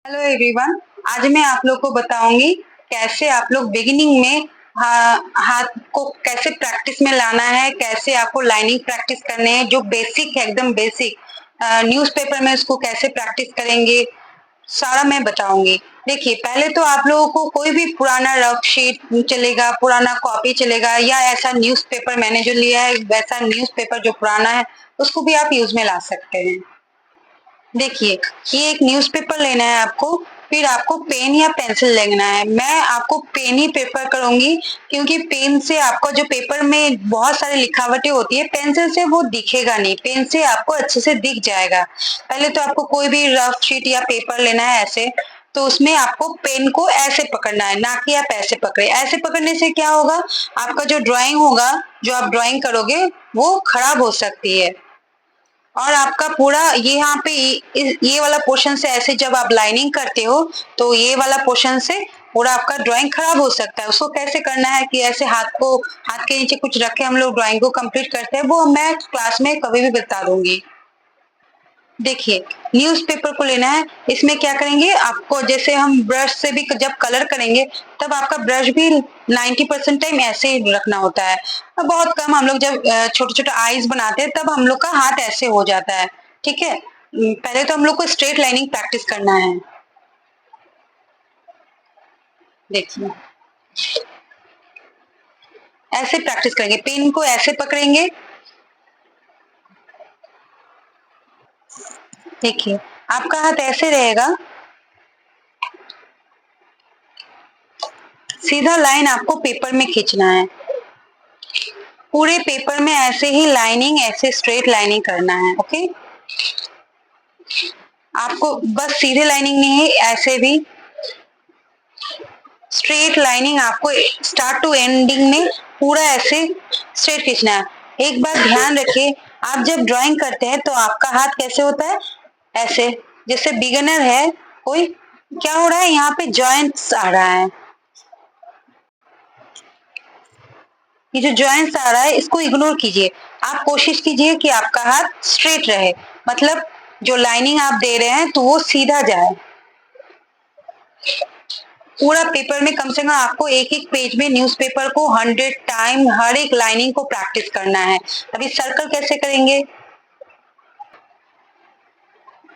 Hello everyone. आज मैं आप लोग को बताऊंगी कैसे आप लोग बिगिनिंग में हाथ को कैसे प्रैक्टिस में लाना है, कैसे आपको लाइनिंग प्रैक्टिस करने हैं, जो बेसिक है एकदम बेसिक। न्यूज़पेपर में उसको कैसे प्रैक्टिस करेंगे सारा मैं बताऊंगी। देखिए, पहले तो आप लोगों को कोई भी पुराना रफ शीट चलेगा, पुराना कॉपी चलेगा, या ऐसा न्यूज़पेपर मैंने जो लिया है वैसा न्यूज़पेपर जो पुराना है उसको भी आप यूज में ला सकते हैं। देखिए, ये एक न्यूज़पेपर लेना है आपको, फिर आपको पेन या पेंसिल लेना है। मैं आपको पेन ही प्रेफ़र करूँगी, क्योंकि पेन से आपका जो पेपर में बहुत सारी लिखावटें होती है, पेंसिल से वो दिखेगा नहीं, पेन से आपको अच्छे से दिख जाएगा। पहले तो आपको कोई भी रफ शीट या पेपर लेना है ऐसे, तो उसमें आपको पेन को ऐसे पकड़ना है, ना कि आप ऐसे पकड़े। ऐसे पकड़ने से क्या होगा, आपका जो ड्राइंग होगा, जो आप ड्राइंग करोगे, वो खराब हो सकती है। और आपका पूरा ये यहाँ पे ये वाला पोर्शन से ऐसे जब आप लाइनिंग करते हो, तो ये वाला पोर्शन से पूरा आपका ड्राइंग खराब हो सकता है। उसको कैसे करना है कि ऐसे हाथ के नीचे कुछ रख के हम लोग ड्राइंग को कंप्लीट करते हैं, वो मैं क्लास में कभी भी बता दूंगी। देखिए, न्यूज़पेपर को लेना है। इसमें क्या करेंगे, आपको जैसे हम ब्रश से भी जब कलर करेंगे, तब आपका ब्रश भी 90% टाइम ऐसे ही रखना होता है। बहुत कम हम लोग जब छोटे-छोटे आईज बनाते हैं, तब हम लोग का हाथ ऐसे हो जाता है। ठीक है? पहले तो हम लोग को स्ट्रेट लाइनिंग प्रैक्टिस करना है। देखिए, ऐसे प्रैक्टिस करेंगे, पेन को ऐसे पकड़ेंगे। देखिए, आपका हाथ ऐसे रहेगा, सीधा लाइन आपको पेपर में खींचना है। पूरे पेपर में ऐसे ही लाइनिंग, ऐसे स्ट्रेट लाइनिंग करना है। ओके, आपको बस सीधे लाइनिंग नहीं है, ऐसे भी स्ट्रेट लाइनिंग आपको स्टार्ट टू एंडिंग में पूरा ऐसे स्ट्रेट खींचना है। एक बात ध्यान रखिए, आप जब ड्राइंग करते हैं तो आपका हाथ कैसे होता है, ऐसे। जैसे बिगिनर है कोई, क्या हो रहा है, यहाँ पे जॉइंट्स आ रहा है। ये जो जॉइंट्स आ रहा है इसको इग्नोर कीजिए। आप कोशिश कीजिए कि आपका हाथ स्ट्रेट रहे, मतलब जो लाइनिंग आप दे रहे हैं तो वो सीधा जाए। पूरा पेपर में कम से कम आपको एक एक पेज में न्यूज़पेपर को 100 टाइम हर एक लाइनिंग को प्रैक्टिस करना है। अभी सर्कल कैसे करेंगे,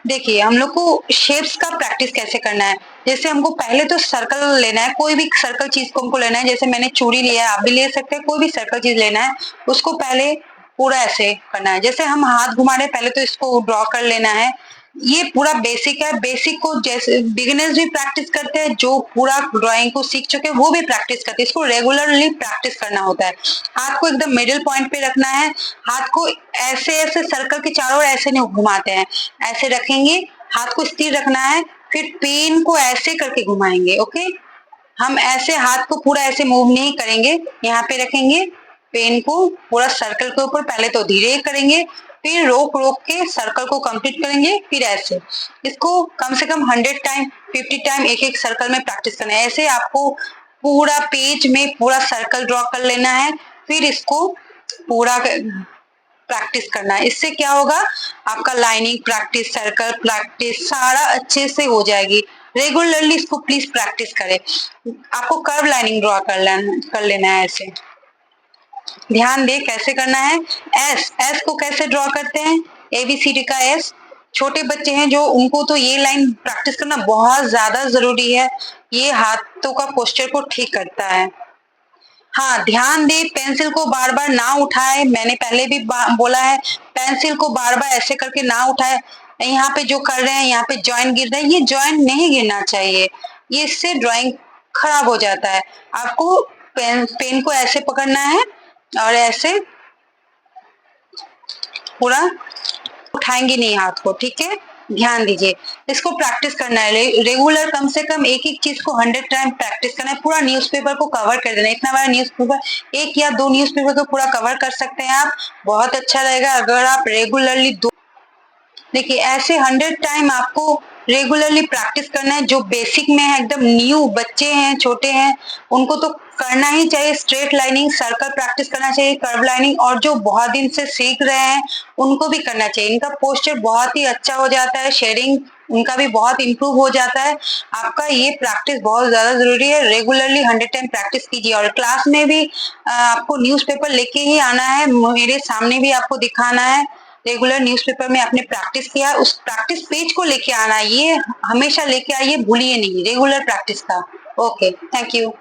देखिए हम लोग को शेप्स का प्रैक्टिस कैसे करना है। जैसे हमको पहले तो सर्कल लेना है, कोई भी सर्कल चीज को हमको लेना है। जैसे मैंने चूड़ी लिया है, आप भी ले सकते हैं, कोई भी सर्कल चीज लेना है, उसको पहले पूरा ऐसे करना है। जैसे हम हाथ घुमा रहे हैं, पहले तो इसको ड्रॉ कर लेना है। ये पूरा बेसिक है, बेसिक को जैसे बिगिनर्स भी प्रैक्टिस करते हैं, जो पूरा ड्राइंग को सीख चुके हैं वो भी प्रैक्टिस करते हैं। इसको रेगुलरली प्रैक्टिस करना होता है। हाथ को एकदम मिडिल पॉइंट पे रखना है, हाथ को ऐसे ऐसे सर्कल के चारों ओर ऐसे नहीं घुमाते हैं, ऐसे रखेंगे, हाथ को स्थिर रखना है, फिर पेन को ऐसे करके घुमाएंगे। ओके, हम ऐसे हाथ को पूरा ऐसे मूव नहीं करेंगे, यहाँ पे रखेंगे, पेन को पूरा सर्कल के ऊपर पहले तो धीरे करेंगे, फिर रोक रोक के सर्कल को कंप्लीट करेंगे, फिर ऐसे। इसको कम से कम 100 टाइम 50 टाइम एक एक सर्कल में प्रैक्टिस करना है। ऐसे आपको पूरा पेज में पूरा सर्कल ड्रॉ कर लेना है, फिर इसको पूरा प्रैक्टिस करना है। इससे क्या होगा, आपका लाइनिंग प्रैक्टिस, सर्कल प्रैक्टिस सारा अच्छे से हो जाएगी। रेगुलरली इसको प्लीज प्रैक्टिस करें। आपको कर्व लाइनिंग ड्रॉ कर लेना है ऐसे। ध्यान दे कैसे करना है। एस एस को कैसे ड्रॉ करते हैं, एबीसीडी का एस। छोटे बच्चे हैं जो, उनको तो ये लाइन प्रैक्टिस करना बहुत ज्यादा जरूरी है। ये हाथों का पोस्चर को ठीक करता है। हाँ, ध्यान दे, पेंसिल को बार बार ना उठाए। मैंने पहले भी बोला है, पेंसिल को बार बार ऐसे करके ना उठाए। यहाँ पे जो कर रहे हैं, यहाँ पे जॉइंट गिर रहा है, ये जॉइंट नहीं गिरना चाहिए, ये इससे ड्राइंग खराब हो जाता है। आपको पेन को ऐसे पकड़ना है और ऐसे पूरा उठाएंगे नहीं हाथ को, ठीक है। ध्यान दीजिए, इसको प्रैक्टिस करना है रेगुलर, कम से कम एक एक चीज को 100 टाइम प्रैक्टिस करना है। पूरा न्यूज़पेपर को कवर कर देना है। इतना बड़ा न्यूज़पेपर, एक या दो न्यूज़पेपर को पूरा कवर कर सकते हैं आप, बहुत अच्छा रहेगा अगर आप रेगुलरली दो। देखिए, ऐसे 100 टाइम आपको रेगुलरली प्रैक्टिस करना है। जो बेसिक में है, एकदम न्यू बच्चे हैं, छोटे हैं, उनको तो करना ही चाहिए। स्ट्रेट लाइनिंग, सर्कल प्रैक्टिस करना चाहिए, कर्व लाइनिंग। और जो बहुत दिन से सीख रहे हैं उनको भी करना चाहिए। इनका पोस्चर बहुत ही अच्छा हो जाता है, शेडिंग उनका भी बहुत इम्प्रूव हो जाता है। आपका ये प्रैक्टिस बहुत ज़्यादा ज़रूरी है। रेगुलरली 100 टाइम प्रैक्टिस कीजिए और क्लास में भी आपको न्यूज़पेपर लेके ही आना है। मेरे सामने भी आपको दिखाना है। रेगुलर न्यूज़पेपर में आपने प्रैक्टिस किया, उस प्रैक्टिस पेज को लेके आना है। ये हमेशा लेके आइए, भूलिए नहीं, रेगुलर प्रैक्टिस का। Okay, thank you.